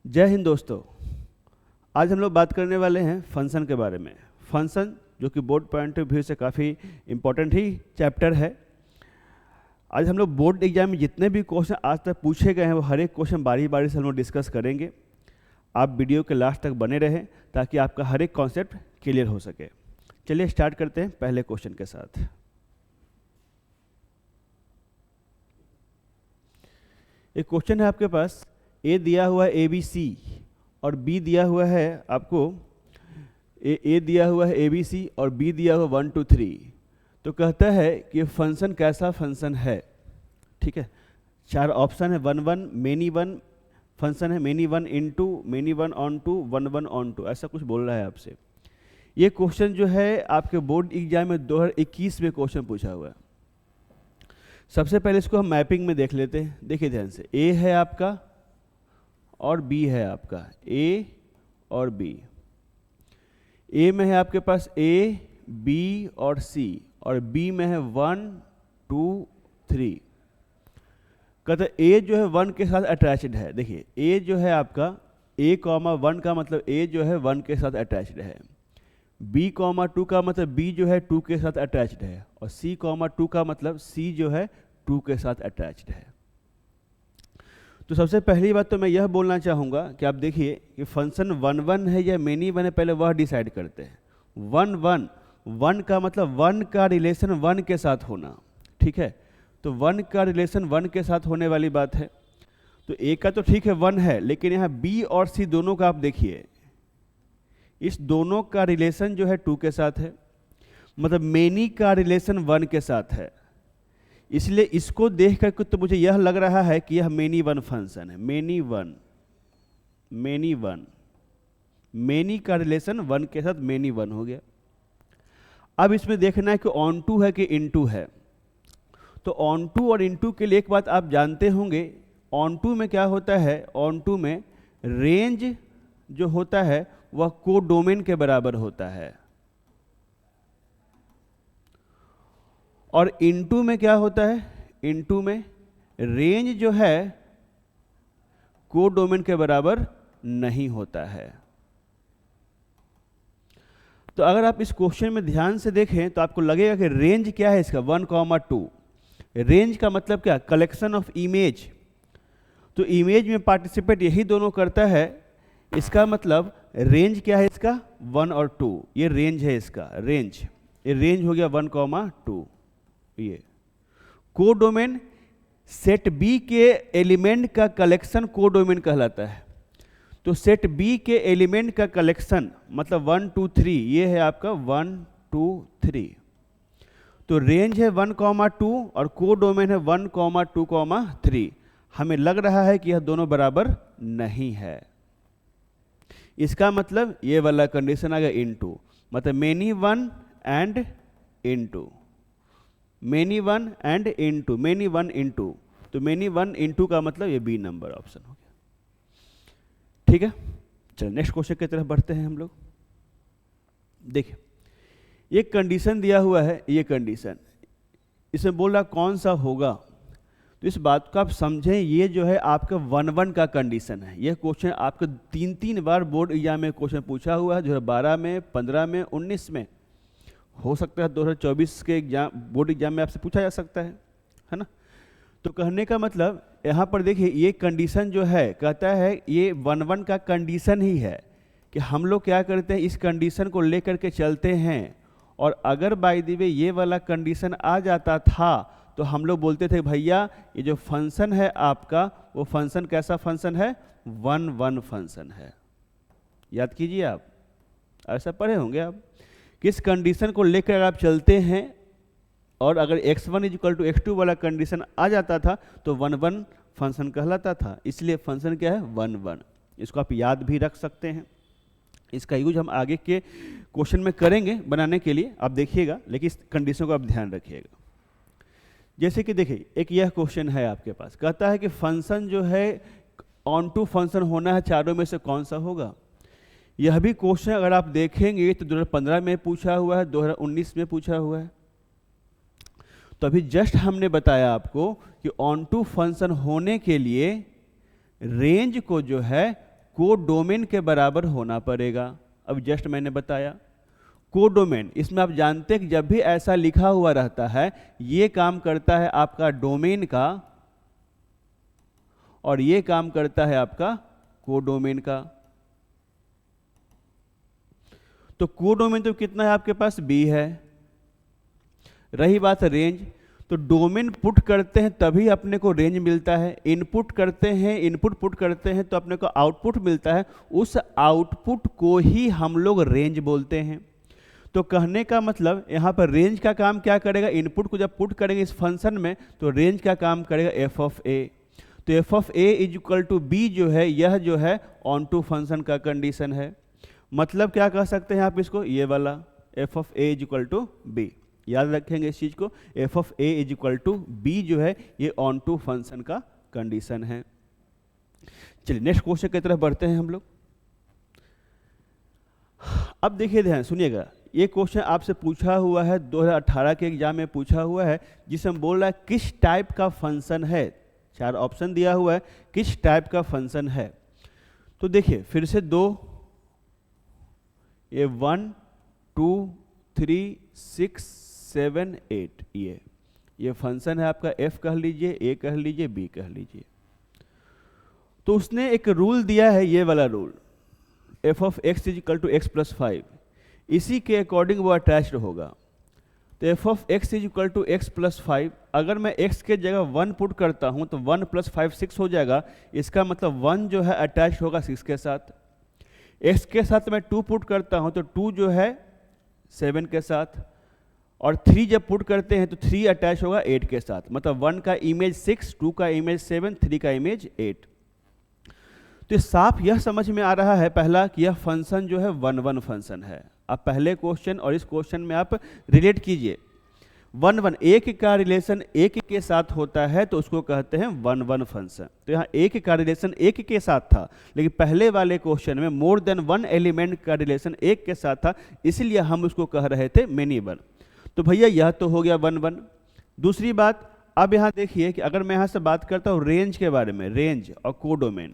जय हिंद दोस्तों। आज हम लोग बात करने वाले हैं फंक्शन के बारे में। फंक्शन जो कि बोर्ड पॉइंट ऑफ व्यू से काफ़ी इम्पोर्टेंट ही चैप्टर है। आज हम लोग बोर्ड एग्जाम में जितने भी क्वेश्चन आज तक पूछे गए हैं वो हर एक क्वेश्चन बारी बारी से हम लोग डिस्कस करेंगे। आप वीडियो के लास्ट तक बने रहें ताकि आपका हर एक कॉन्सेप्ट क्लियर हो सके। चलिए स्टार्ट करते हैं पहले क्वेश्चन के साथ। एक क्वेश्चन है आपके पास, ए दिया हुआ है ABC और B दिया हुआ है आपको ए दिया हुआ है ABC और B दिया हुआ 1 2 3। तो कहता है कि फंक्शन कैसा फंक्शन है। ठीक है, चार ऑप्शन है, 1 1 मेनी 1 फंक्शन है, many 1 into, many 1 onto, 1 1 onto, ऐसा कुछ बोल रहा है आपसे। ये क्वेश्चन जो है आपके बोर्ड एग्जाम में 2021 में क्वेश्चन पूछा हुआ है। सबसे पहले इसको हम मैपिंग में देख लेते हैं। देखिए ध्यान से, ए है आपका और B है आपका, A और B। A में है आपके पास A, B और C और B में है 1 2 3। कहते A जो है 1 के साथ अटैच्ड है। देखिए A जो है आपका A, 1 का मतलब A जो है 1 के साथ अटैच्ड है। B, 2 का मतलब B जो है 2 के साथ अटैच्ड है और C, 2 का मतलब C जो है 2 के साथ अटैच्ड है। तो सबसे पहली बात तो मैं यह बोलना चाहूँगा कि आप देखिए कि फंक्शन 1 1 है या मेनी 1 है, पहले वह डिसाइड करते हैं। 1 1 1 का मतलब 1 का रिलेशन 1 के साथ होना। ठीक है, तो 1 का रिलेशन 1 के साथ होने वाली बात है। तो ए का तो ठीक है 1 है, लेकिन यहाँ B और C दोनों का आप देखिए, इस दोनों का रिलेशन जो है 2 के साथ है, मतलब मेनी का रिलेशन 1 के साथ है। इसलिए इसको देख कर तो मुझे यह लग रहा है कि यह मेनी 1 फंक्शन है। मेनी 1 मेनी का रिलेशन 1 के साथ मेनी 1 हो गया। अब इसमें देखना है कि ऑन टू है कि इनटू है। तो ऑन टू और इनटू के लिए एक बात आप जानते होंगे, ऑन टू में क्या होता है, ऑन टू में रेंज जो होता है वह कोडोमेन के बराबर होता है और इनटू में क्या होता है, इनटू में रेंज जो है कोडोमेन के बराबर नहीं होता है। तो अगर आप इस क्वेश्चन में ध्यान से देखें तो आपको लगेगा कि रेंज क्या है इसका, 1 2। रेंज का मतलब क्या, कलेक्शन ऑफ इमेज। तो इमेज में पार्टिसिपेट यही दोनों करता है, इसका मतलब रेंज क्या है इसका, 1 और 2। ये रेंज है इसका, रेंज, ये रेंज हो गया 1 2। ये कोडोमेन सेट बी के एलिमेंट का कलेक्शन कोडोमेन कहलाता है। तो सेट बी के एलिमेंट का कलेक्शन मतलब 1 2 3, ये है आपका 1 2 3। तो रेंज है 1 2 और कोडोमेन है 1 2 3। हमें लग रहा है कि यह दोनों बराबर नहीं है। इसका मतलब ये वाला कंडीशन आ गया इनटू, मतलब many 1 and into, many 1 and into, many 1 into. तो मेनी 1 इनटू का मतलब ये बी नंबर ऑप्शन हो गया। ठीक है, चलो नेक्स्ट क्वेश्चन की तरफ बढ़ते हैं हम लोग। देखिए ये कंडीशन दिया हुआ है, ये कंडीशन इसमें बोल रहा कौन सा होगा। तो इस बात को आप समझें, ये जो है आपका 1 1 का कंडीशन है। यह क्वेश्चन आपका 3 बार बोर्ड एग्जाम में क्वेश्चन पूछा हुआ है, 2012 में, 15 में, 19 में, हो सकता है 2024 के एग्जाम बोर्ड एग्जाम में आपसे पूछा जा सकता है ना। तो कहने का मतलब यहाँ पर देखिए ये कंडीशन जो है कहता है ये 1 1 का कंडीशन ही है कि हम लोग क्या करते हैं, इस कंडीशन को लेकर के चलते हैं। और अगर बाय द वे ये वाला कंडीशन आ जाता था तो हम लोग बोलते थे भैया ये जो फंक्शन है आपका वो फंक्शन कैसा फंक्शन है, 1 1 फंक्शन है। याद कीजिए आप, ऐसा पढ़े होंगे आप, किस कंडीशन को लेकर आप चलते हैं और अगर x1 = x2 वाला कंडीशन आ जाता था तो 1 1 फंक्शन कहलाता था। इसलिए फंक्शन क्या है, 1 1। इसको आप याद भी रख सकते हैं। इसका यूज हम आगे के क्वेश्चन में करेंगे बनाने के लिए, आप देखिएगा, लेकिन इस कंडीशन को आप ध्यान रखिएगा। जैसे कि देखिए एक यह क्वेश्चन है आपके पास, कहता है कि फंक्शन जो है ऑन टू फंक्शन होना है, चारों में से कौन सा होगा। यह भी क्वेश्चन अगर आप देखेंगे तो 2015 में पूछा हुआ है, 2019 में पूछा हुआ है। तो अभी जस्ट हमने बताया आपको कि ऑन टू फंक्शन होने के लिए रेंज को जो है कोडोमेन के बराबर होना पड़ेगा। अब जस्ट मैंने बताया कोडोमेन, इसमें आप जानते हैं कि जब भी ऐसा लिखा हुआ रहता है ये काम करता है आपका डोमेन का और ये काम करता है आपका कोडोमेन का। तो कोडोमेन तो कितना है आपके पास, बी है। रही बात रेंज, तो डोमेन पुट करते हैं तभी अपने को रेंज मिलता है, इनपुट करते हैं, इनपुट पुट करते हैं तो अपने को आउटपुट मिलता है, उस आउटपुट को ही हम लोग रेंज बोलते हैं। तो कहने का मतलब यहाँ पर रेंज का काम क्या करेगा, इनपुट को जब पुट करेंगे इस फंक्शन में तो रेंज का काम करेगा एफ ऑफ ए। तो f of a is equal to b जो है, यह जो है ऑन टू फंक्शन का कंडीशन है। मतलब क्या कह सकते हैं आप इसको, ये वाला f of a is equal to b, याद रखेंगे इस चीज को, f of a is equal to b जो है ये ऑन टू फंक्शन का कंडीशन है। चलिए नेक्स्ट क्वेश्चन की तरफ बढ़ते हैं हम लोग। अब देखिए ध्यान सुनिएगा, ये क्वेश्चन आपसे पूछा हुआ है 2018 के एग्जाम में पूछा हुआ है, जिसमें बोल रहा है किस टाइप का फंक्शन है। 4 ऑप्शन दिया हुआ है, किस टाइप का फंक्शन है। तो देखिए फिर से 2, ये 1 2 3 6 7 8 ये फंक्शन है आपका, f कह लीजिए, a कह लीजिए, b कह लीजिए। तो उसने एक रूल दिया है, ये वाला rule, f of x is equal to x plus 5, इसी के अकॉर्डिंग वो अटैच्ड होगा। तो f of x is equal to x plus 5, अगर मैं x के जगह 1 पुट करता हूं तो 1 प्लस 5 6 हो जाएगा। इसका मतलब 1 जो है अटैच्ड होगा 6 के साथ। x के साथ मैं 2 पुट करता हूं तो 2 जो है 7 के साथ, और 3 जब पुट करते हैं तो 3 अटैच होगा 8 के साथ। मतलब 1 का इमेज 6, 2 का इमेज 7, 3 का इमेज 8। तो साफ यह समझ में आ रहा है पहला कि यह फंक्शन जो है 1 1 फंक्शन है। अब पहले क्वेश्चन और इस क्वेश्चन में आप रिलेट कीजिए, 1 1 एक का रिलेशन एक के साथ होता है तो उसको कहते हैं 1 1 फंक्शन। तो यहाँ एक का रिलेशन एक के साथ था, लेकिन पहले वाले क्वेश्चन में मोर देन 1 एलिमेंट का रिलेशन एक के साथ था, इसलिए हम उसको कह रहे थे मेनी वन। तो भैया यह तो हो गया 1 1। दूसरी बात, अब यहाँ देखिए कि अगर मैं यहाँ से बात करता हूँ रेंज के बारे में, रेंज और कोडोमेन,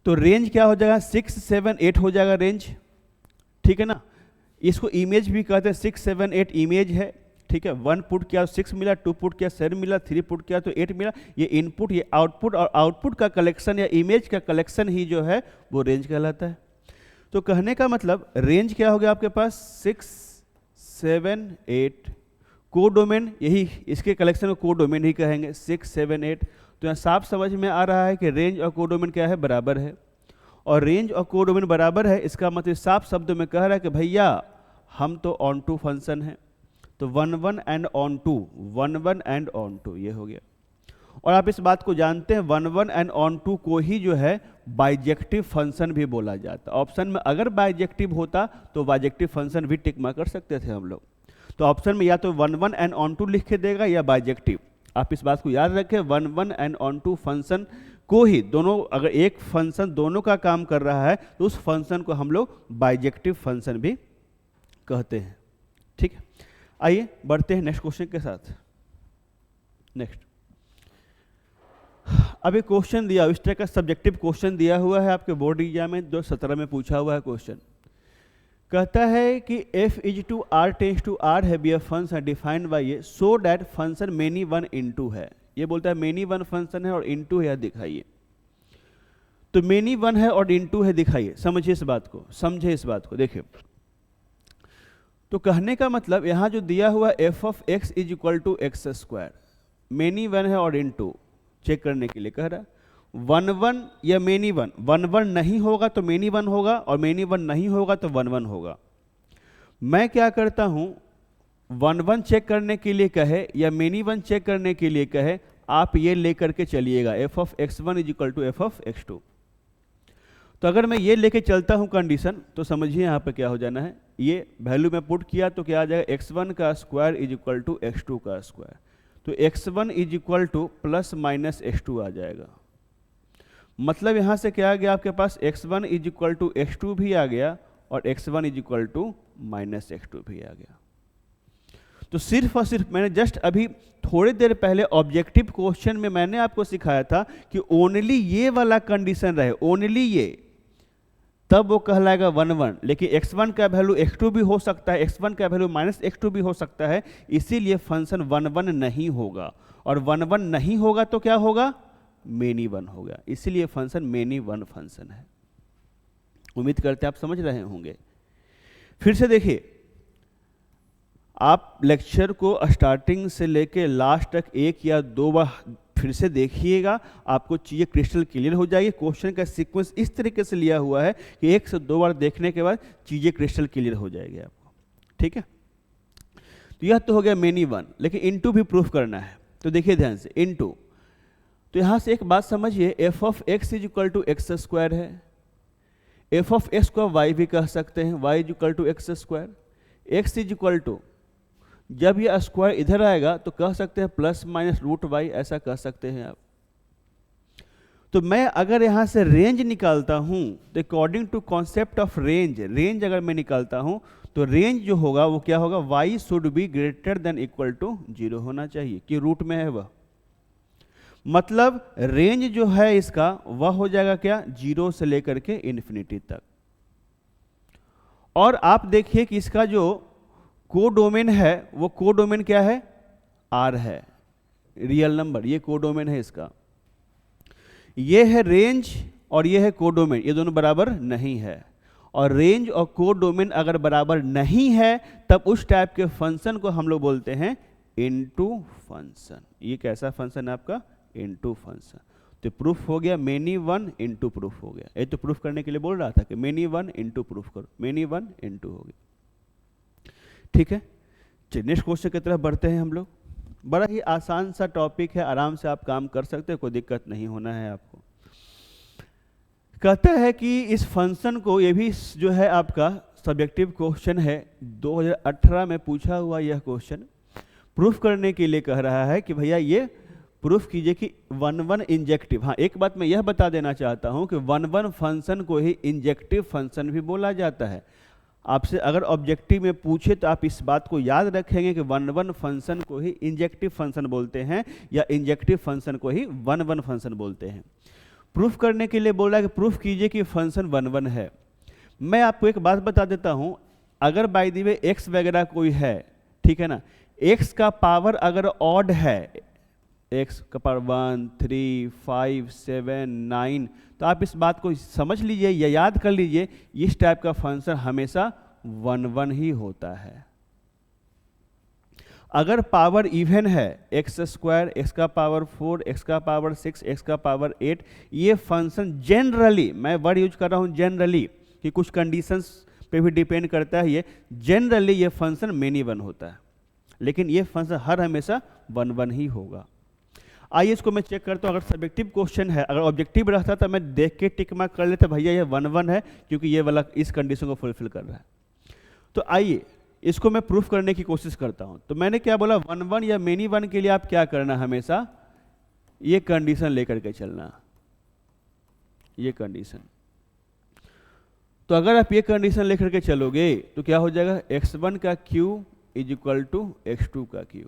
तो रेंज क्या हो जाएगा, 6 7 8 हो जाएगा रेंज, ठीक है ना। इसको इमेज भी कहते हैं, 6 7 8 इमेज है, ठीक है। 1 पुट किया 6 मिला, 2 पुट किया 7 मिला, 3 पुट किया तो 8 मिला। ये इनपुट, ये आउटपुट, और आउटपुट का कलेक्शन या इमेज का कलेक्शन ही जो है वो रेंज कहलाता है। तो कहने का मतलब रेंज क्या हो गया आपके पास, 6 7 8, कोडोमेन यही इसके कलेक्शन को कोडोमेन ही कहेंगे, 6 7 8। तो यहाँ साफ समझ में आ रहा है कि रेंज और कोडोमेन क्या है, बराबर है। और रेंज और कोडोमेन बराबर है, इसका मतलब साफ शब्दों में कह रहा है कि भैया हम तो ऑन टू फंक्शन है। तो 1 1 and onto, 1 1 and onto, ये हो गया। और आप इस बात को जानते हैं 1 1 एंड ऑन टू को ही जो है बाइजेक्टिव फंक्शन भी बोला जाता। ऑप्शन में अगर बाइजेक्टिव होता तो बाइजेक्टिव फंक्शन भी टिक मार कर सकते थे हम लोग। तो ऑप्शन में या तो 1 1 एंड ऑन टू लिख के देगा या बाइजेक्टिव। आप इस बात को याद रखें, 1 1 एंड ऑन टू फंक्शन को ही, दोनों, अगर एक फंक्शन दोनों का काम कर रहा है तो उस फंक्शन को हम लोग बाइजेक्टिव फंक्शन भी कहते हैं, ठीक है। आइए बढ़ते हैं नेक्स्ट क्वेश्चन के साथ। नेक्स्ट, अब एक क्वेश्चन दिया, इस तरह का सब्जेक्टिव क्वेश्चन दिया हुआ है आपके बोर्ड एग्जाम में, 2017 में पूछा हुआ है क्वेश्चन। कहता है कि f is to r tends to r है be a function defined by ये so that function many one into है। ये बोलता है मेनी वन फंक्शन है और इनटू है, दिखाइए। तो मेनी वन है और इनटू है, दिखाइए। समझिए इस बात को, समझे इस बात को। देखिए, तो कहने का मतलब यहाँ जो दिया हुआ f of x is equal to x square, many one है और इनटू, चेक करने के लिए कह रहा है 1 1 या मेनी वन। 1 1 नहीं होगा तो मेनी वन होगा, और मेनी वन नहीं होगा तो 1 1 होगा। मैं क्या करता हूं, 1 1 चेक करने के लिए कहे या मेनी वन चेक करने के लिए कहे, आप ये लेकर के चलिएगा f of x1 is equal to f of x2। तो अगर मैं ये लेके चलता हूं कंडीशन, तो समझिए यहाँ पे क्या हो जाना है, ये वैल्यू में पुट किया तो क्या आ जाएगा, x1 का square is equal to x2 का स्क्वायर। तो x1 is equal two plus minus x2 आ जाएगा। मतलब यहाँ से क्या आ गया आपके पास, x1 is equal to x2 भी आ गया और x1 is equal to minus x2 भी आ गया। तो सिर्फ और सिर्फ मैंने जस्ट अभी थोड़ी देर पहले ऑब्जेक्टिव क्वेश्चन में मैंने आपको सिखाया था कि ओनली ये वाला कंडीशन रहे, ओनली ये, तब वो कहलाएगा 1 1। लेकिन x1 का वैल्यू x2 भी हो सकता है, x1 का वैल्यू -x2 भी हो सकता है, इसीलिए फंक्शन 1 1 नहीं होगा। और 1 1 नहीं होगा तो क्या होगा, मेनी 1 होगा, इसीलिए फंक्शन मेनी 1 फंक्शन है। उम्मीद करते हैं आप समझ रहे होंगे। फिर से देखिए, आप लेक्चर को स्टार्टिंग से लेके लास्ट तक 1 या 2 बार फिर से देखिएगा, आपको चीज़ें क्रिस्टल क्लियर हो जाएगी। क्वेश्चन का सीक्वेंस इस तरीके से लिया हुआ है कि 1 से 2 बार देखने के बाद चीज़ें क्रिस्टल क्लियर हो जाएगी आपको, ठीक है। तो यह तो हो गया मेनी 1, लेकिन इनटू भी प्रूफ करना है। तो देखिए ध्यान से, इनटू, तो यहाँ से एक बात समझिए, f of x is equal to x square है, एफ ऑफ एक्स को वाई भी कह सकते हैं, y is equal to x square, x is equal to, जब ये स्क्वायर इधर आएगा तो कह सकते हैं प्लस माइनस रूट वाई, ऐसा कह सकते हैं आप। तो मैं अगर यहाँ से रेंज निकालता हूँ तो according to concept of range, range अगर मैं निकालता हूँ तो रेंज जो होगा वो क्या होगा, y should be greater than equal to 0 होना चाहिए, कि रूट में है वह। मतलब रेंज जो है इसका वह हो जाएगा क्या, 0 से लेकर के इन्फिनिटी तक। और आप देखिए कि इसका जो कोडोमेन है वो कोडोमेन क्या है, R है, रियल नंबर, ये कोडोमेन है इसका। ये है रेंज और ये है कोडोमेन, ये दोनों बराबर नहीं है। और रेंज और कोडोमेन अगर बराबर नहीं है तब उस टाइप के फंक्शन को हम लोग बोलते हैं इनटू फंक्शन। ये कैसा फंक्शन है आपका, इनटू फंक्शन। तो प्रूफ हो गया मेनी 1 इनटू प्रूफ हो गया। ये तो प्रूफ करने के लिए बोल रहा था कि मेनी 1 इनटू प्रूफ करो, मेनी 1 इनटू हो गया, ठीक है। चलिए नेक्स्ट क्वेश्चन की तरफ बढ़ते हैं हम लोग। बड़ा ही आसान सा टॉपिक है, आराम से आप काम कर सकते हैं, कोई दिक्कत नहीं होना है आपको। कहता है कि इस फंक्शन को, ये भी जो है आपका सब्जेक्टिव क्वेश्चन है, 2018 में पूछा हुआ यह क्वेश्चन प्रूफ करने के लिए कह रहा है कि भैया ये प्रूफ कीजिए कि 1 1 इंजेक्टिव। हाँ, एक बात मैं यह बता देना चाहता हूं कि 1 1 फंक्शन को ही इंजेक्टिव फंक्शन भी बोला जाता है। आपसे अगर ऑब्जेक्टिव में पूछे तो आप इस बात को याद रखेंगे कि 1 1 फंक्शन को ही इंजेक्टिव फंक्शन बोलते हैं या इंजेक्टिव फंक्शन को ही 1 1 फंक्शन बोलते हैं। प्रूफ करने के लिए बोला कि प्रूफ कीजिए कि फंक्शन 1 1 है। मैं आपको एक बात बता देता हूं, अगर बाय द वे एक्स वगैरह कोई है, ठीक है ना, एक्स का पावर अगर ऑड है, एक्स का पावर 1 3 5 7 9, तो आप इस बात को समझ लीजिए या याद कर लीजिए, इस टाइप का फंक्शन हमेशा 1 1 ही होता है। अगर पावर इवन है, एक्स स्क्वायर, एक्स का पावर 4, एक्स का पावर 6, एक्स का पावर 8, ये फंक्शन जनरली, मैं वर्ड यूज कर रहा हूँ जनरली, कि कुछ कंडीशंस पे भी डिपेंड करता है, ये जनरली ये फंक्शन मेनी 1 होता है, लेकिन ये फंक्शन हर हमेशा 1 1 ही होगा। आइए इसको मैं चेक करता हूँ। अगर सब्जेक्टिव क्वेश्चन है, अगर ऑब्जेक्टिव रहता तो मैं देख के टिक मार्क कर लेता, भैया ये 1 1 है, क्योंकि ये वाला इस कंडीशन को फुलफिल कर रहा है। तो आइए इसको मैं प्रूफ करने की कोशिश करता हूँ। तो मैंने क्या बोला, 1 1 या मेनी 1 के लिए आप क्या करना, हमेशा ये कंडीशन लेकर के चलना, ये कंडीशन। तो अगर आप ये कंडीशन लेकर के चलोगे तो क्या हो जाएगा, x1 का q is equal to x2 का q,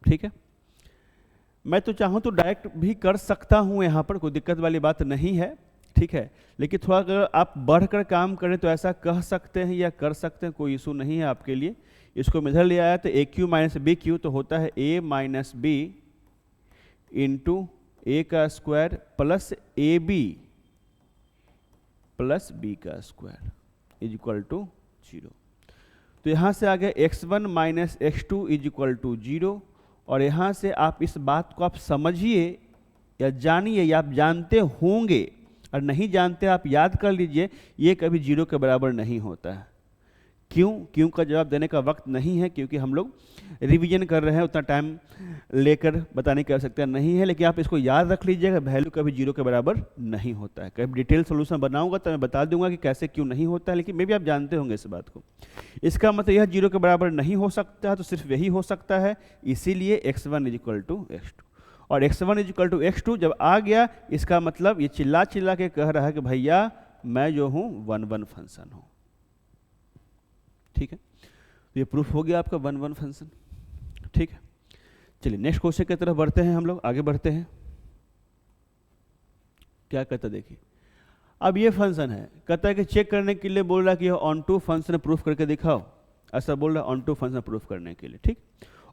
ठीक है। मैं तो चाहूँ तो डायरेक्ट भी कर सकता हूँ, यहाँ पर कोई दिक्कत वाली बात नहीं है, ठीक है। लेकिन थोड़ा अगर आप बढ़कर काम करें तो ऐसा कह सकते हैं या कर सकते हैं, कोई इशू नहीं है आपके लिए। इसको मैं इधर ले आया तो a cube minus b cube तो होता है a minus b into a का square plus a b plus b का स्क्वायर इज इक्वल टू 0। तो यहाँ से आ गया x1 minus x2 is equal to 0। और यहाँ से आप इस बात को आप समझिए या जानिए, या आप जानते होंगे, और नहीं जानते आप याद कर लीजिए, ये कभी 0 के बराबर नहीं होता है। क्यों? क्यों का जवाब देने का वक्त नहीं है, क्योंकि हम लोग रिवीजन कर रहे हैं, उतना टाइम लेकर बताने की आवश्यकता नहीं है। लेकिन आप इसको याद रख लीजिएगा, वैल्यू कभी 0 के बराबर नहीं होता है। कभी डिटेल सोल्यूशन बनाऊंगा तो मैं बता दूंगा कि कैसे क्यों नहीं होता है, लेकिन मे भी आप जानते होंगे इस बात को। इसका मतलब यह 0 के बराबर नहीं हो सकता है, तो सिर्फ यही हो सकता है, इसीलिए x1 is equal to x2। और x1 is equal to x2 जब आ गया, इसका मतलब ये चिल्ला चिल्ला के कह रहा है कि भैया मैं जो हूँ 1 1 फंक्शन हूँ। ठीक है, तो ये प्रूफ हो गया आपका 1 1 फंक्शन। ठीक है, चलिए नेक्स्ट क्वेश्चन की तरफ बढ़ते हैं, हम लोग आगे बढ़ते हैं। क्या कहता है देखिए, अब ये फंक्शन है, कहता है कि चेक करने के लिए बोल रहा है कि ऑन टू फंक्शन प्रूफ करके दिखाओ, ऐसा बोल रहा है ऑन टू फंक्शन प्रूफ करने के लिए। ठीक,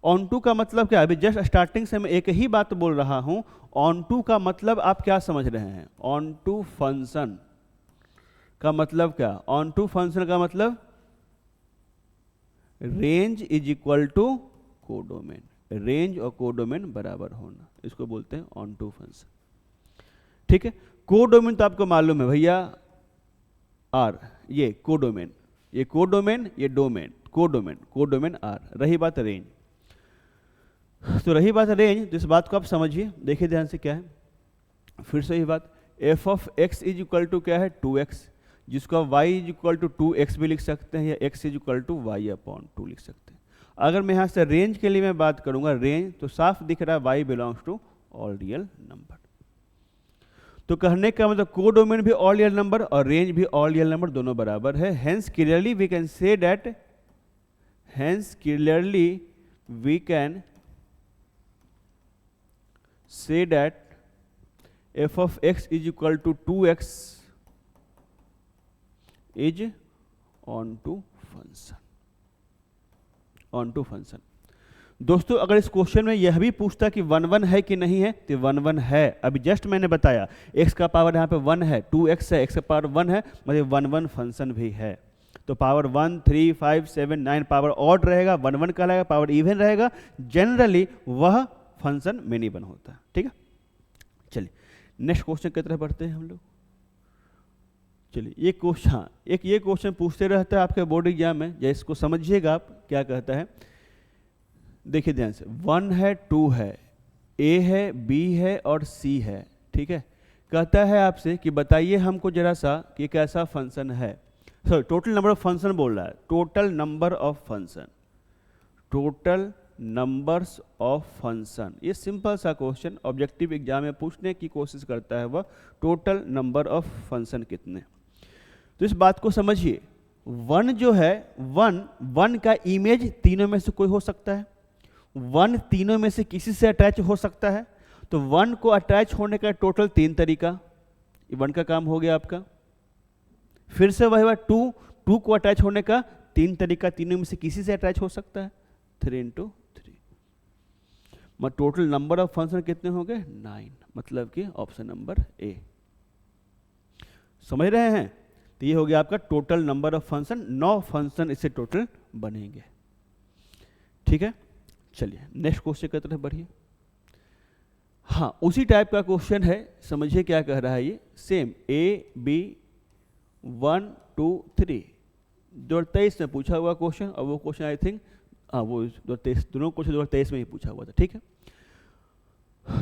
ऑन टू का मतलब क्या, अभी जस्ट स्टार्टिंग से मैं एक ही बात बोल रहा हूं, ऑन टू का मतलब आप क्या समझ रहे हैं? ऑन टू फंक्शन का मतलब क्या? ऑन टू फंक्शन का मतलब range is equal to codomain, range और कोडोमेन बराबर होना, इसको बोलते हैं ऑन टू फंक्शन। ठीक है, कोडोमेन तो आपको मालूम है भैया, आर, ये कोडोमेन, ये कोडोमेन, ये डोमेन, कोडोमेन, कोडोमेन आर। रही बात रेंज, तो रही बात रेंज, तो इस बात को आप समझिए, देखिए ध्यान से क्या है, फिर से यही बात, f of x is equal to क्या है? 2x, जिसको आप y is equal to 2x भी लिख सकते हैं, या x is equal to y upon 2 लिख सकते हैं। अगर मैं यहाँ से रेंज के लिए मैं बात करूंगा, रेंज, तो साफ दिख रहा है y belongs to all real number. तो कहने का मतलब कोडोमेन भी ऑल रियल नंबर और रेंज भी ऑल रियल नंबर, दोनों बराबर है। Hence clearly we can say that, hence clearly we can say that f of x is equal to 2x is on to function, on to function। दोस्तों अगर इस question में यह भी पूछता कि 1 1 है कि नहीं है, तो 1 1 है। अभी जस्ट मैंने बताया x का पावर यहाँ पे 1 है, 2x है, x का पावर 1 है, मतलब 1 1 फंक्शन भी है। तो पावर 1 3 5 7 9 पावर ऑड रहेगा, 1 1 कहलाएगा, पावर इवन रहेगा, जनरली वह फंक्शन मेनी वन होता है। ठीक है, चलिए नेक्स्ट क्वेश्चन की तरफ बढ़ते हैं हम लोग। चलिए ये क्वेश्चन, हाँ एक ये क्वेश्चन पूछते रहता है आपके बोर्ड एग्जाम में, या इसको समझिएगा आप क्या कहता है, देखिए ध्यान से, 1 है, 2 है, A है, B है और C है। ठीक है, कहता है आपसे कि बताइए हमको जरा सा कि कैसा फंक्शन है, sorry total number of function बोल रहा है, total number of function, total numbers of function. ये सिंपल सा क्वेश्चन ऑब्जेक्टिव एग्जाम में पूछने की कोशिश करता है, वह टोटल नंबर ऑफ फंक्शन कितने। तो इस बात को समझिए, 1 जो है, 1 का इमेज तीनों में से कोई हो सकता है, 1 तीनों में से किसी से अटैच हो सकता है। तो 1 को अटैच होने का टोटल 3 तरीका, 1 का काम हो गया आपका। फिर से वही बात, 2 को अटैच होने का 3 तरीका, तीनों में से किसी से अटैच हो सकता है, 3 × 3। मतलब टोटल नंबर ऑफ फंक्शन कितने हो गए? 9, मतलब कि ऑप्शन नंबर ए। समझ रहे हैं? तो ये हो गया आपका total number of function, 9 function इससे टोटल बनेंगे। ठीक है, चलिए नेक्स्ट क्वेश्चन की तरफ बढ़िए। हाँ उसी टाइप का क्वेश्चन है, समझिए क्या कह रहा है ये, सेम A B 1 2 3 2023 में पूछा हुआ क्वेश्चन, और वो क्वेश्चन आई थिंक हाँ वो 2023, दोनों क्वेश्चन 2023 में ही पूछा हुआ था। ठीक है,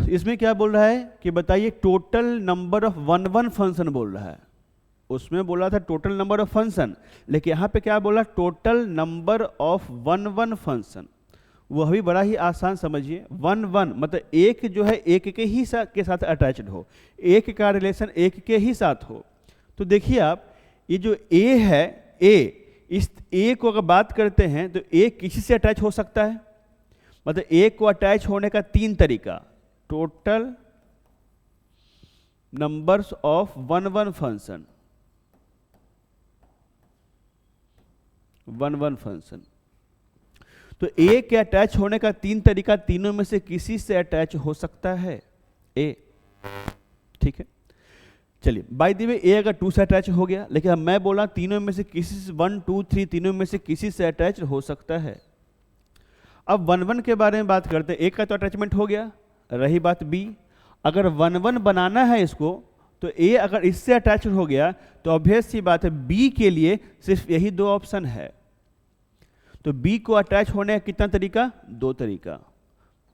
इसमें क्या बोल रहा है कि बताइए टोटल नंबर ऑफ 1 1 फंक्शन बोल रहा है, उसमें बोला था टोटल नंबर ऑफ फंक्शन, लेकिन यहाँ पे क्या बोला? Total number of 1 1 function. वह भी बड़ा ही आसान समझिए, 1 1 मतलब एक जो है एक के ही के साथ अटैच्ड हो, एक का रिलेशन एक के ही साथ हो। तो देखिए आप, ये जो A है, A, इस A को अगर बात करते हैं तो A किसी से अटैच हो सकता है, मतलब A को अटैच होने का 3 तरीका, total numbers of 1 1 function, 1 1 function. तो A के अटैच होने का 3 तरीका, तीनों में से किसी से अटैच हो सकता है A। ठीक है, चलिए बाय द वे A अगर 2 से अटैच हो गया, लेकिन अब मैं बोला तीनों में से किसी से 1 2 3 तीनों में से किसी से अटैच हो सकता है। अब 1 1 के बारे में बात करते हैं, A का तो अटैचमेंट हो गया, रही बात B, अगर 1 1 बनाना है इसको, तो A अगर इससे अटैच हो गया तो ऑब्वियस सी बात है B के लिए सिर्फ यही 2 ऑप्शन है। तो B को अटैच होने का कितना तरीका? 2 तरीका,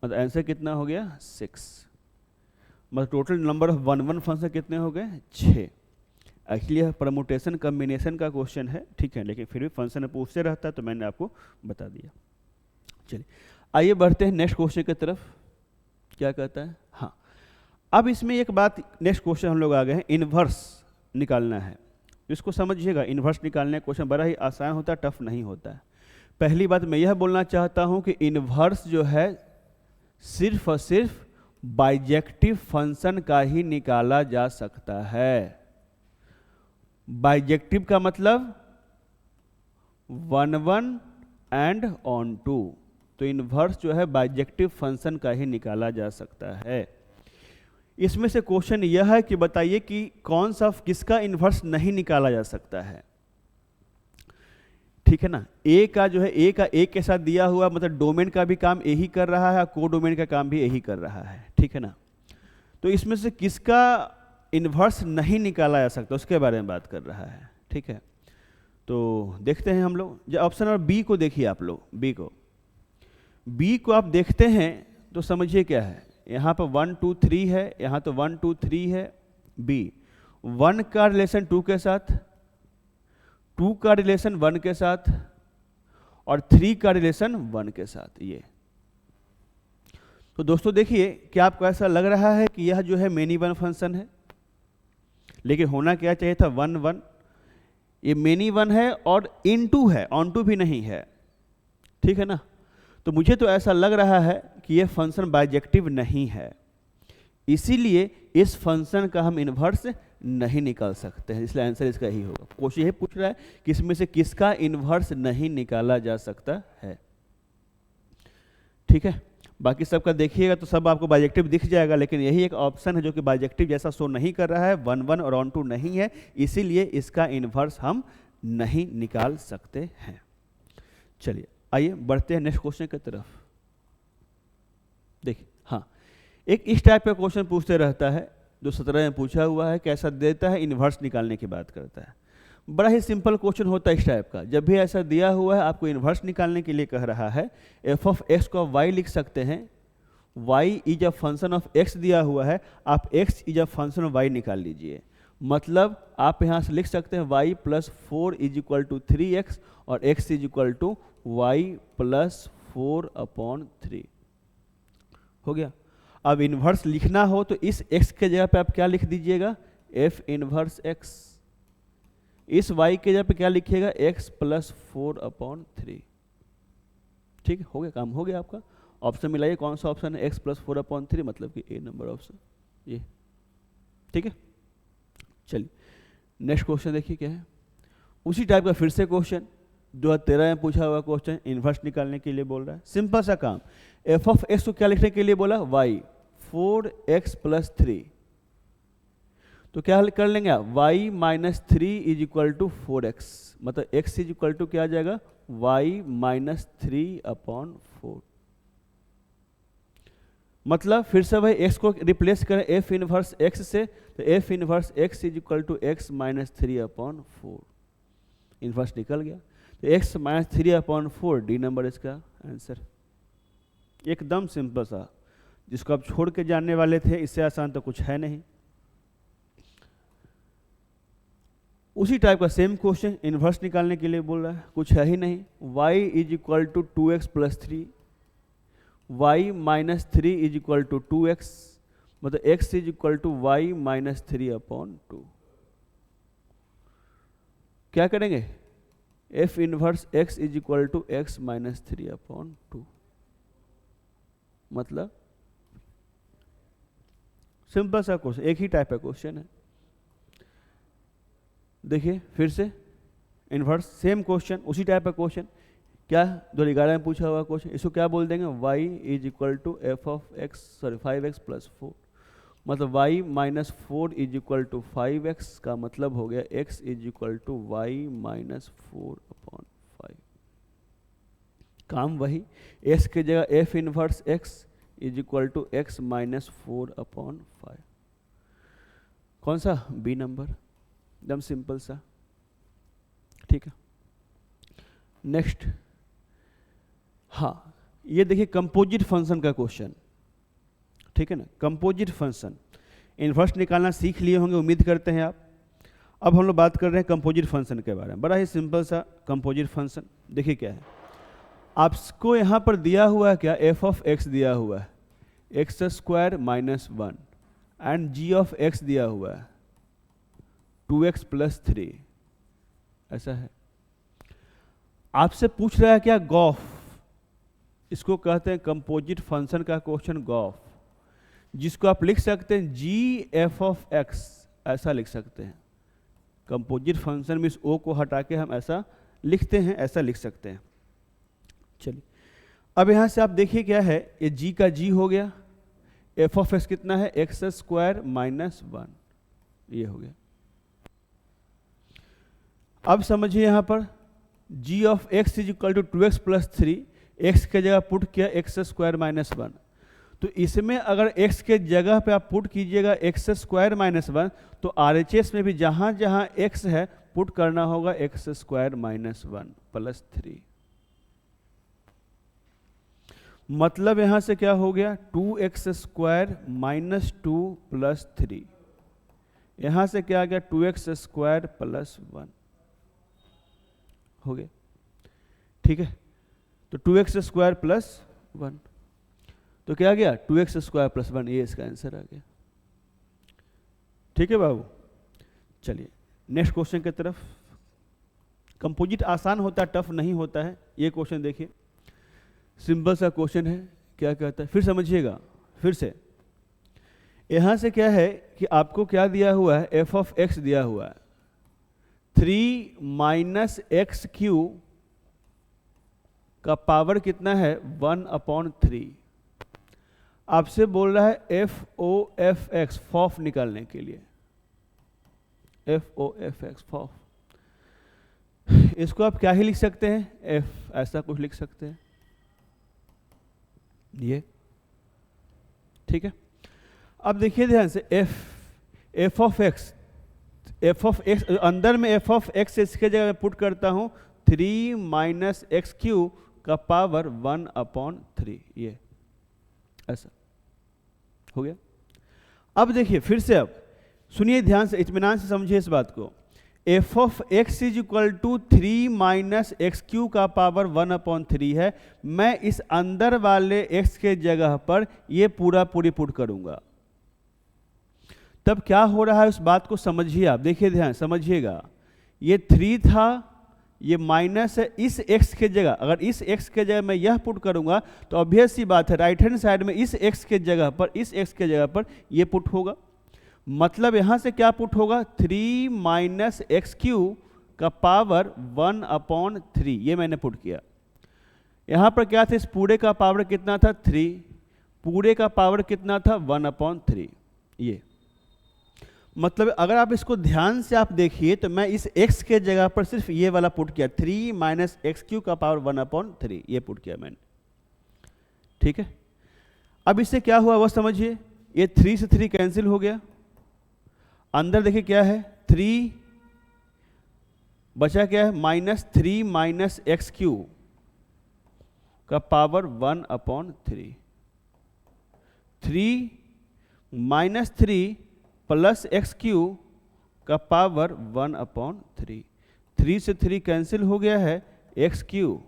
मतलब आंसर कितना हो गया? 6। मतलब टोटल नंबर ऑफ 1 1 फंक्शन कितने हो गए? 6। एक्चुअली यह परमुटेशन कम्बिनेशन का क्वेश्चन है, ठीक है, लेकिन फिर भी फंक्शन में पूछते रहता है तो मैंने आपको बता दिया। चलिए आइए बढ़ते हैं नेक्स्ट क्वेश्चन की तरफ। क्या कहता है? हाँ अब इसमें एक बात, नेक्स्ट क्वेश्चन हम लोग आ गए हैं, इनवर्स निकालना है। इसको समझिएगा, इन्वर्स निकालने का क्वेश्चन बड़ा ही आसान होता है, टफ नहीं होता है। पहली बात मैं यह बोलना चाहता हूं कि इन्वर्स जो है सिर्फ और सिर्फ बाइजेक्टिव फंक्शन का ही निकाला जा सकता है। बाइजेक्टिव का मतलब 1 1 एंड ऑन टू, तो इन्वर्स जो है बाइजेक्टिव फंक्शन का ही निकाला जा सकता है। इसमें से क्वेश्चन यह है कि बताइए कि कौन सा किसका इन्वर्स नहीं निकाला जा सकता है। ठीक है ना, ए का जो है ए का एक के साथ दिया हुआ, मतलब डोमेन का भी काम यही कर रहा है, को डोमेन का काम भी यही कर रहा है। ठीक है ना, तो इसमें से किसका इन्वर्स नहीं निकाला जा सकता उसके बारे में बात कर रहा है। ठीक है, तो देखते हैं हम लोग। जो ऑप्शन नंबर बी को देखिए आप लोग, बी को आप देखते हैं तो समझिए क्या है। यहाँ पर 1 2 3 है, यहाँ तो 1 2 3 है। बी 1 का रिलेशन 2 के साथ, 2 का रिलेशन 1 के साथ और 3 का रिलेशन 1 के साथ। ये तो दोस्तों देखिए, क्या आपको ऐसा लग रहा है कि यह जो है मेनी वन फंक्शन है, लेकिन होना क्या चाहिए था 1 1। ये मेनी वन है और इन टू है, ऑन टू भी नहीं है। ठीक है ना, तो मुझे तो ऐसा लग रहा है कि यह फंक्शन बाइजेक्टिव नहीं है, इसीलिए इस फंक्शन का हम इन्वर्स नहीं निकाल सकते हैं, इसलिए आंसर इसका ही होगा। क्वेश्चन यही पूछ रहा है कि इसमें से किसका इन्वर्स नहीं निकाला जा सकता है। ठीक है, बाकी सबका देखिएगा तो सब आपको बाइजेक्टिव दिख जाएगा, लेकिन यही एक ऑप्शन है जो कि बाइजेक्टिव जैसा शो नहीं कर रहा है, 1 1 और ऑन टू नहीं है, इसीलिए इसका इन्वर्स हम नहीं निकाल सकते हैं। चलिए आइए बढ़ते हैं नेक्स्ट क्वेश्चन की तरफ। देखिए, हाँ, एक इस टाइप का क्वेश्चन पूछते रहता है जो 17 में पूछा हुआ है, कैसा देता है, इन्वर्स निकालने की बात करता है। बड़ा ही सिंपल क्वेश्चन होता है इस टाइप का। जब भी ऐसा दिया हुआ है आपको इन्वर्स निकालने के लिए कह रहा है, एफ ऑफ एक्स को आप वाई लिख सकते हैं, y is a function of x दिया हुआ है, आप x is a function of y निकाल लीजिए। मतलब आप यहाँ से लिख सकते हैं y plus 4 is equal to 3x और x is equal to y plus 4/3। हो गया। अब इन्वर्स लिखना हो तो इस x के जगह पे आप क्या लिख दीजिएगा, f इन्वर्स x। इस y के जगह पे क्या लिखिएगा, x प्लस 4/3। ठीक है, हो गया, काम हो गया आपका। ऑप्शन मिलाइए कौन सा ऑप्शन है, x प्लस 4/3, मतलब कि ए नंबर ऑप्शन ये। ठीक है, चलिए नेक्स्ट क्वेश्चन देखिए क्या है। उसी टाइप का फिर से क्वेश्चन 2013 में पूछा हुआ क्वेश्चन, इन्वर्स निकालने के लिए बोल रहा है। सिंपल सा काम, एफ ऑफ एक्स को क्या लिखने के लिए बोला, y 4x प्लस 3। तो क्या कर लेंगे आप, y minus 3 is equal to 4x, मतलब x इज इक्वल टू क्या आ जाएगा, y माइनस 3/4। मतलब फिर से भाई x को रिप्लेस करें f इनवर्स x से, तो f inverse x is equal to x minus 3/4। Inverse निकल गया, तो x माइनस 3/4 डी नंबर इसका आंसर। एकदम सिंपल सा, जिसको आप छोड़ के जानने वाले थे, इससे आसान तो कुछ है नहीं। उसी टाइप का सेम क्वेश्चन इन्वर्स निकालने के लिए बोल रहा है, कुछ है ही नहीं। y is equal to 2x plus 3, y minus 3 is equal to 2x, मतलब x is equal to y minus 3/2। क्या करेंगे, f inverse x is equal to x minus 3/2। मतलब सिंपल सा क्वेश्चन, एक ही टाइप का क्वेश्चन है। देखिए फिर से इनवर्स सेम क्वेश्चन, उसी टाइप का क्वेश्चन। क्या 2011 में पूछा हुआ क्वेश्चन, इसको क्या बोल देंगे, y is equal to f of x, sorry 5x plus 4, मतलब y minus 4 is equal to 5x का मतलब हो गया x is equal to y minus 4/5। काम वही, s के जगह f inverse x is equal to x minus 4/5। कौन सा, बी नंबर, एकदम सिंपल सा। ठीक है, नेक्स्ट। हाँ, ये देखिए कंपोजिट फंक्शन का क्वेश्चन। ठीक है ना, कंपोजिट फंक्शन इनवर्स निकालना सीख लिए होंगे, उम्मीद करते हैं आप। अब हम लोग बात कर रहे हैं कंपोजिट फंक्शन के बारे में। बड़ा ही सिंपल सा कंपोजिट फंक्शन। देखिए क्या है, आपको यहाँ पर दिया हुआ है क्या, एफ ऑफ एक्स दिया हुआ है x square minus 1 and g of x दिया हुआ है 2x प्लस 3। ऐसा है। आपसे पूछ रहा है क्या, गॉफ, इसको कहते हैं कंपोजिट फंक्शन का क्वेश्चन गॉफ, जिसको आप लिख सकते हैं जी एफ ऑफ एक्स, ऐसा लिख सकते हैं। कंपोजिट फंक्शन में इस ओ को हटा के हम ऐसा लिखते हैं, ऐसा लिख सकते हैं। चलिए अब यहाँ से आप देखिए क्या है, ये जी का जी हो गया, एफ ऑफ एक्स कितना है, एक्स स्क्वायर माइनस 1, ये हो गया। अब समझिए यहाँ पर g of x is equal to 2x plus 3, x के जगह पुट किया एक्स स्क्वायर माइनस 1, तो इसमें अगर x के जगह पे आप पुट कीजिएगा एक्स स्क्वायर माइनस 1, तो RHS में भी जहाँ जहाँ x है पुट करना होगा एक्स स्क्वायर माइनस 1 प्लस 3। मतलब यहाँ से क्या हो गया, 2x स्क्वायर माइनस 2 प्लस 3, यहाँ से क्या आ गया 2x स्क्वायर प्लस 1 हो गया। ठीक है, तो 2x स्क्वायर प्लस 1, तो क्या आ गया 2x स्क्वायर प्लस 1, ये इसका आंसर आ गया। ठीक है बाबू, चलिए नेक्स्ट क्वेश्चन की तरफ। कंपोजिट आसान होता है, टफ नहीं होता है। ये क्वेश्चन देखिए, सिंपल सा क्वेश्चन है, क्या कहता है, फिर समझिएगा फिर से। यहाँ से क्या है कि आपको क्या दिया हुआ है, एफ ऑफ एक्स दिया हुआ है 3 माइनस एक्स क्यू का पावर कितना है 1/3। आपसे बोल रहा है एफ ओ एफ एक्स, फॉफ निकालने के लिए, एफ ओ एफ एक्स फॉफ। इसको आप क्या ही लिख सकते हैं, एफ, ऐसा कुछ लिख सकते हैं ये। ठीक है, अब देखिए ध्यान से, एफ ऑफ एक्स, अंदर में एफ ऑफ एक्स इसके जगह मैं पुट करता हूं 3 माइनस एक्स क्यू का पावर 1/3, ये ऐसा हो गया। अब देखिए फिर से, अब सुनिए ध्यान से, इत्मीनान से समझिए इस बात को। F of x is equal to 3 minus x cube का पावर 1/3 है। मैं इस अंदर वाले एक्स के जगह पर ये पूरी पुट करूंगा, तब क्या हो रहा है उस बात को समझिए आप। देखिए ध्यान समझिएगा, ये 3 था, ये माइनस है, इस x के जगह, अगर इस x के जगह मैं यह पुट करूंगा तो ऑब्वियस सी बात है राइट हैंड साइड में इस x के जगह पर, इस x के जगह पर ये पुट होगा। मतलब यहां से क्या पुट होगा, 3 माइनस एक्स क्यू का पावर 1/3, ये मैंने पुट किया। यहां पर क्या था, इस पूरे का पावर कितना था 3, पूरे का पावर कितना था 1/3, ये। मतलब अगर आप इसको ध्यान से आप देखिए तो मैं इस x के जगह पर सिर्फ ये वाला पुट किया, 3 माइनस एक्स क्यू का पावर 1/3, ये पुट किया मैंने। ठीक है, अब इससे क्या हुआ वो समझिए, ये 3 से 3 कैंसिल हो गया, अंदर देखिए क्या है 3 बचा, क्या है -3 माइनस एक्स क्यू का power 1/3, 3 minus 3 plus x cube का पावर 1/3, 3 से 3 कैंसिल हो गया है, एक्स क्यू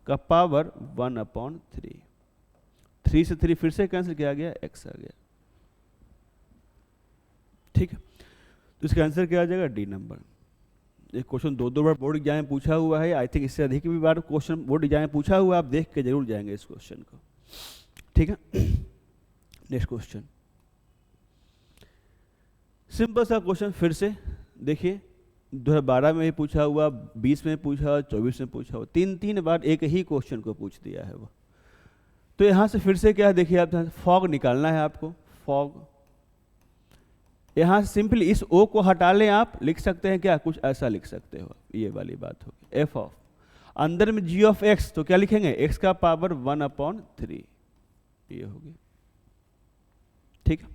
का पावर 1/3, 3 से 3 फिर से कैंसिल किया गया, एक्स आ गया। ठीक है, तो इसका आंसर क्या आ जाएगा, डी नंबर। एक क्वेश्चन 2 बार बोर्ड एग्जाम में पूछा हुआ है, आई थिंक इससे अधिक भी बार क्वेश्चन बोर्ड एग्जाम में पूछा हुआ है, आप देख के जरूर जाएंगे इस क्वेश्चन को। ठीक है, नेक्स्ट क्वेश्चन, सिंपल सा क्वेश्चन फिर से देखिए, 2012 में भी पूछा हुआ, 20 में पूछा हुआ, 24 में पूछा हुआ, 3 बार एक ही क्वेश्चन को पूछ दिया है वो। तो यहाँ से फिर से क्या है, देखिए आप फॉग निकालना है आपको, फॉग। यहाँ सिंपली इस ओ को हटा लें, आप लिख सकते हैं क्या, कुछ ऐसा लिख सकते हो, ये वाली बात होगी। एफ ऑफ, अंदर में जी ऑफ एक्स, तो क्या लिखेंगे, एक्स का पावर 1/3, ये हो गया। ठीक है,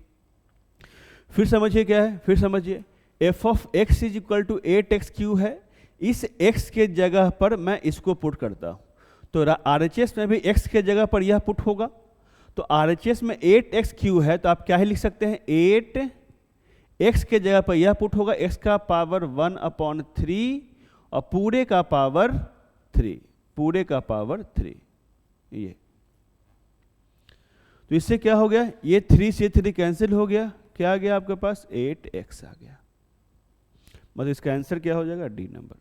फिर समझिए क्या है, फिर समझिए, f of x is equal to 8x cube है, इस x के जगह पर मैं इसको पुट करता हूं, तो RHS में भी x के जगह पर यह पुट होगा, तो RHS में 8x क्यू है, तो आप क्या ही लिख सकते हैं, 8x के जगह पर यह पुट होगा, x का पावर 1/3 और पूरे का पावर 3, पूरे का पावर 3, ये। तो इससे क्या हो गया, ये 3 से 3 कैंसिल हो गया, क्या आ गया आपके पास, 8x आ गया। मतलब इसका आंसर क्या हो जाएगा, डी नंबर।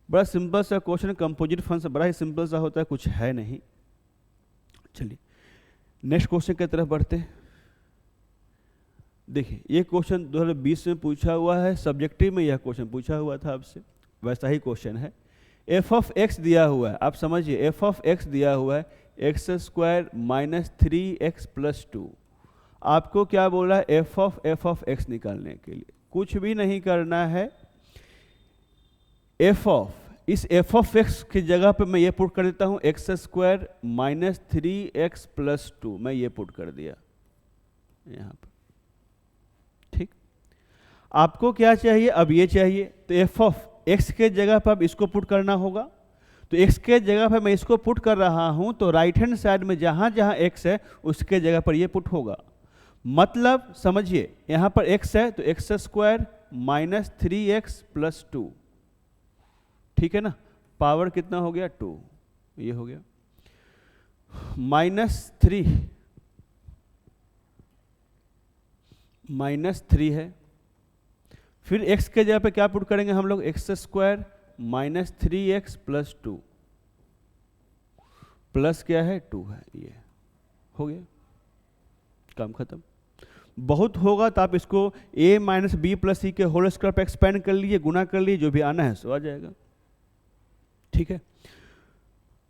बड़ा सिंपल सा क्वेश्चन, कंपोजिट फंक्शन बड़ा ही सिंपल सा होता है, कुछ है नहीं। चलिए नेक्स्ट क्वेश्चन की तरफ बढ़ते हैं। देखिए ये क्वेश्चन 2020 में पूछा हुआ है, सब्जेक्टिव में यह क्वेश्चन पूछा हुआ था आपसे, वैसा ही क्वेश्चन है। एफ ऑफ एक्स दिया हुआ है, आप समझिए एफ ऑफ एक्स दिया हुआ है x square minus 3x plus 2। आपको क्या बोला है, एफ ऑफ एक्स निकालने के लिए कुछ भी नहीं करना है। इस एफ ऑफ एक्स की जगह पे मैं ये पुट कर देता हूँ x square minus 3x plus 2, मैं ये पुट कर दिया यहाँ पर। ठीक, आपको क्या चाहिए, अब ये चाहिए, तो एफ ऑफ एक्स के जगह पर अब इसको पुट करना होगा। तो x के जगह पर मैं इसको पुट कर रहा हूं, तो राइट हैंड साइड में जहां जहां x है उसके जगह पर ये पुट होगा। मतलब समझिए यहां पर x है तो x square minus 3x plus 2, ठीक है ना, पावर कितना हो गया 2, ये हो गया माइनस 3 है। फिर x के जगह पे क्या पुट करेंगे हम लोग, x square minus 3x plus 2, plus क्या है 2 है, ये हो गया, काम खत्म। बहुत होगा तो आप इसको a माइनस बी प्लस सी के होल स्क्वायर पे एक्सपेंड कर लीजिए, गुना कर लीजिए, जो भी आना है सो आ जाएगा। ठीक है,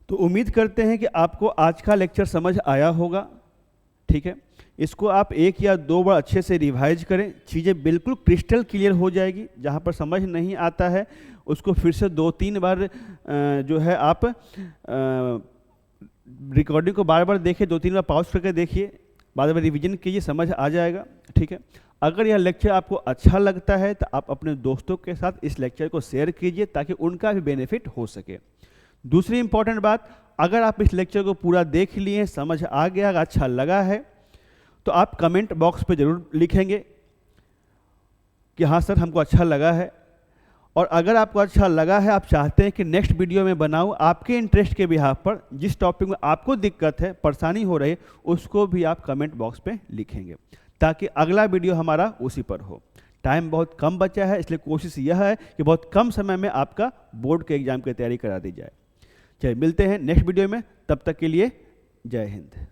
तो उम्मीद करते हैं कि आपको आज का लेक्चर समझ आया होगा। ठीक है, इसको आप 1 या 2 बार अच्छे से रिवाइज करें, चीज़ें बिल्कुल क्रिस्टल क्लियर हो जाएगी। जहाँ पर समझ नहीं आता है उसको फिर से 2-3 बार जो है आप रिकॉर्डिंग को बार बार देखिए, 2-3 बार पॉज करके देखिए, बाद में रिवीजन कीजिए, समझ आ जाएगा। ठीक है, अगर यह लेक्चर आपको अच्छा लगता है तो आप अपने दोस्तों के साथ इस लेक्चर को शेयर कीजिए ताकि उनका भी बेनिफिट हो सके। दूसरी इंपॉर्टेंट बात, अगर आप इस लेक्चर को पूरा देख लिए, समझ आ गया, अच्छा लगा है, तो आप कमेंट बॉक्स पे जरूर लिखेंगे कि हाँ सर हमको अच्छा लगा है। और अगर आपको अच्छा लगा है, आप चाहते हैं कि नेक्स्ट वीडियो में बनाऊं आपके इंटरेस्ट के बिहाफ पर, जिस टॉपिक में आपको दिक्कत है, परेशानी हो रही है, उसको भी आप कमेंट बॉक्स पे लिखेंगे ताकि अगला वीडियो हमारा उसी पर हो। टाइम बहुत कम बचा है, इसलिए कोशिश यह है कि बहुत कम समय में आपका बोर्ड के एग्जाम की तैयारी करा दी जाए। चलिए मिलते हैं नेक्स्ट वीडियो में, तब तक के लिए जय हिंद।